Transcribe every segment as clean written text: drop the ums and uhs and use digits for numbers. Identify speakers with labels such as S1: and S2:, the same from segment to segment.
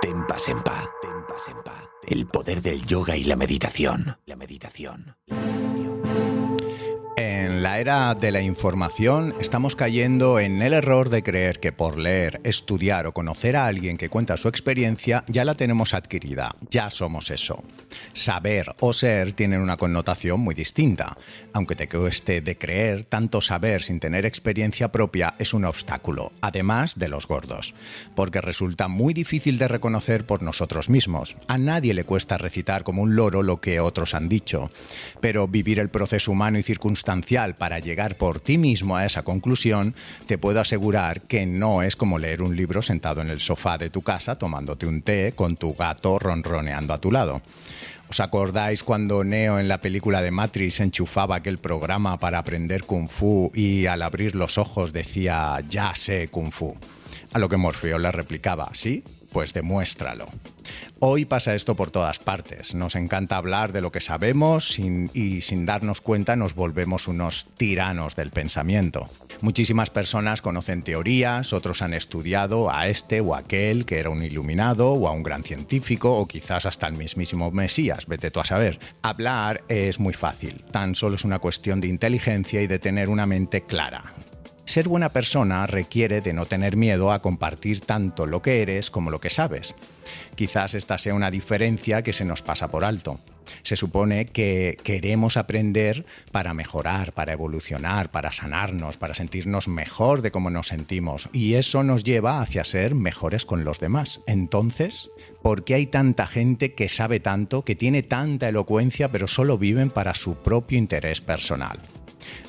S1: Tempa Sempa. El poder del yoga y la meditación.
S2: En la era de la información estamos cayendo en el error de creer que por leer, estudiar o conocer a alguien que cuenta su experiencia ya la tenemos adquirida, ya somos eso. Saber o ser tienen una connotación muy distinta. Aunque te cueste de creer, tanto saber sin tener experiencia propia es un obstáculo, además de los gordos, porque resulta muy difícil de reconocer por nosotros mismos. A nadie le cuesta recitar como un loro lo que otros han dicho, pero vivir el proceso humano y circunstancial para llegar por ti mismo a esa conclusión, te puedo asegurar que no es como leer un libro sentado en el sofá de tu casa tomándote un té con tu gato ronroneando a tu lado. ¿Os acordáis cuando Neo en la película de Matrix enchufaba aquel programa para aprender Kung Fu y al abrir los ojos decía «Ya sé Kung Fu»? A lo que Morfeo le replicaba «¿Sí? Pues demuéstralo». Hoy pasa esto por todas partes. Nos encanta hablar de lo que sabemos y sin darnos cuenta nos volvemos unos tiranos del pensamiento. Muchísimas personas conocen teorías, otros han estudiado a este o aquel que era un iluminado o a un gran científico o quizás hasta el mismísimo Mesías, vete tú a saber. Hablar es muy fácil, tan solo es una cuestión de inteligencia y de tener una mente clara. Ser buena persona requiere de no tener miedo a compartir tanto lo que eres como lo que sabes. Quizás esta sea una diferencia que se nos pasa por alto. Se supone que queremos aprender para mejorar, para evolucionar, para sanarnos, para sentirnos mejor de cómo nos sentimos. Y eso nos lleva hacia ser mejores con los demás. Entonces, ¿por qué hay tanta gente que sabe tanto, que tiene tanta elocuencia, pero solo viven para su propio interés personal?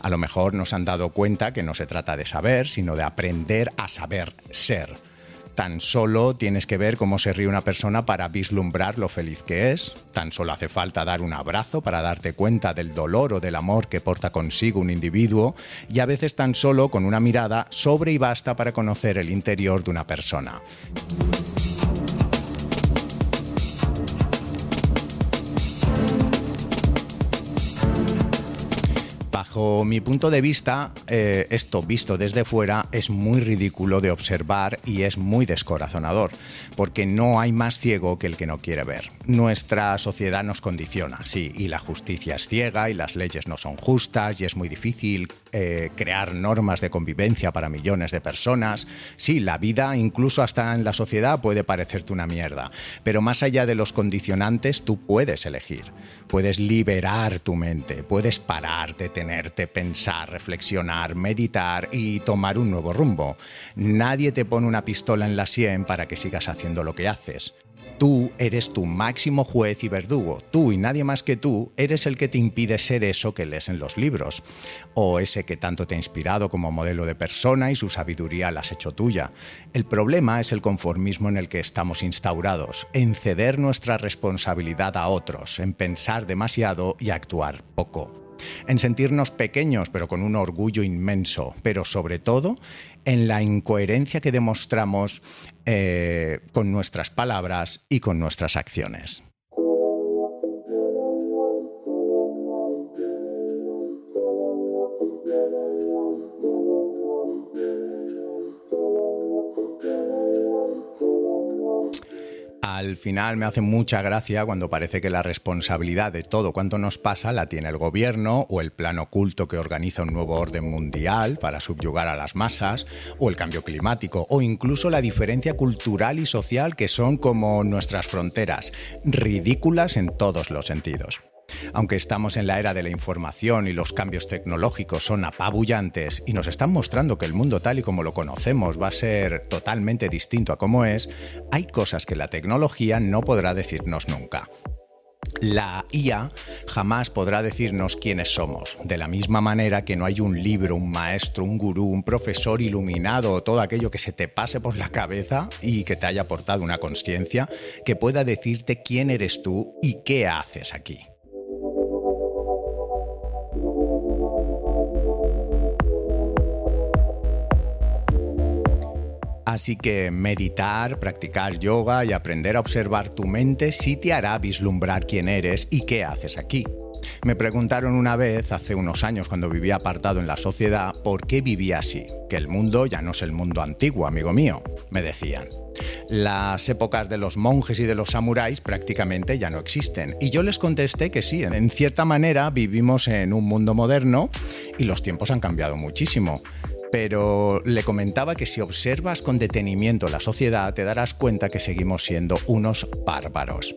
S2: A lo mejor nos han dado cuenta que no se trata de saber, sino de aprender a saber ser. Tan solo tienes que ver cómo se ríe una persona para vislumbrar lo feliz que es. Tan solo hace falta dar un abrazo para darte cuenta del dolor o del amor que porta consigo un individuo. Y a veces tan solo con una mirada sobre y basta para conocer el interior de una persona. Bajo mi punto de vista, esto visto desde fuera es muy ridículo de observar y es muy descorazonador, porque no hay más ciego que el que no quiere ver. Nuestra sociedad nos condiciona, sí, y la justicia es ciega y las leyes no son justas y es muy difícil crear normas de convivencia para millones de personas. Sí, la vida, incluso hasta en la sociedad, puede parecerte una mierda, pero más allá de los condicionantes, tú puedes elegir. Puedes liberar tu mente, puedes parar, detenerte, pensar, reflexionar, meditar y tomar un nuevo rumbo. Nadie te pone una pistola en la sien para que sigas haciendo lo que haces. Tú eres tu máximo juez y verdugo. Tú y nadie más que tú eres el que te impide ser eso que lees en los libros. O ese que tanto te ha inspirado como modelo de persona y su sabiduría la has hecho tuya. El problema es el conformismo en el que estamos instaurados, en ceder nuestra responsabilidad a otros, en pensar demasiado y actuar poco. En sentirnos pequeños pero con un orgullo inmenso, pero sobre todo en la incoherencia que demostramos con nuestras palabras y con nuestras acciones. Al final me hace mucha gracia cuando parece que la responsabilidad de todo cuanto nos pasa la tiene el gobierno o el plan oculto que organiza un nuevo orden mundial para subyugar a las masas, o el cambio climático, o incluso la diferencia cultural y social que son como nuestras fronteras, ridículas en todos los sentidos. Aunque estamos en la era de la información y los cambios tecnológicos son apabullantes y nos están mostrando que el mundo tal y como lo conocemos va a ser totalmente distinto a como es, hay cosas que la tecnología no podrá decirnos nunca. La IA jamás podrá decirnos quiénes somos, de la misma manera que no hay un libro, un maestro, un gurú, un profesor iluminado o todo aquello que se te pase por la cabeza y que te haya aportado una consciencia que pueda decirte quién eres tú y qué haces aquí. Así que meditar, practicar yoga y aprender a observar tu mente sí te hará vislumbrar quién eres y qué haces aquí. Me preguntaron una vez, hace unos años cuando vivía apartado en la sociedad, por qué vivía así, que el mundo ya no es el mundo antiguo, amigo mío, me decían. Las épocas de los monjes y de los samuráis prácticamente ya no existen. Y yo les contesté que sí, en cierta manera vivimos en un mundo moderno y los tiempos han cambiado muchísimo. Pero le comentaba que si observas con detenimiento la sociedad te darás cuenta que seguimos siendo unos bárbaros.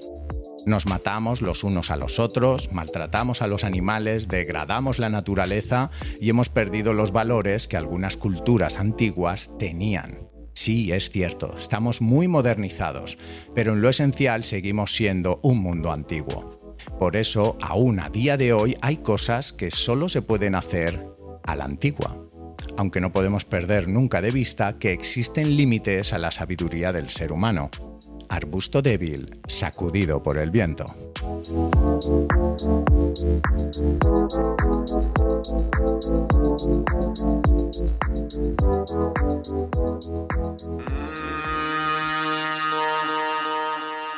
S2: Nos matamos los unos a los otros, maltratamos a los animales, degradamos la naturaleza y hemos perdido los valores que algunas culturas antiguas tenían. Sí, es cierto, estamos muy modernizados, pero en lo esencial seguimos siendo un mundo antiguo. Por eso, aún a día de hoy, hay cosas que solo se pueden hacer a la antigua. Aunque no podemos perder nunca de vista que existen límites a la sabiduría del ser humano. Arbusto débil, sacudido por el viento.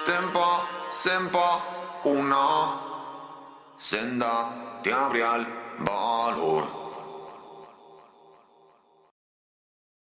S3: Tempo, sempo, una senda ti apri al valor.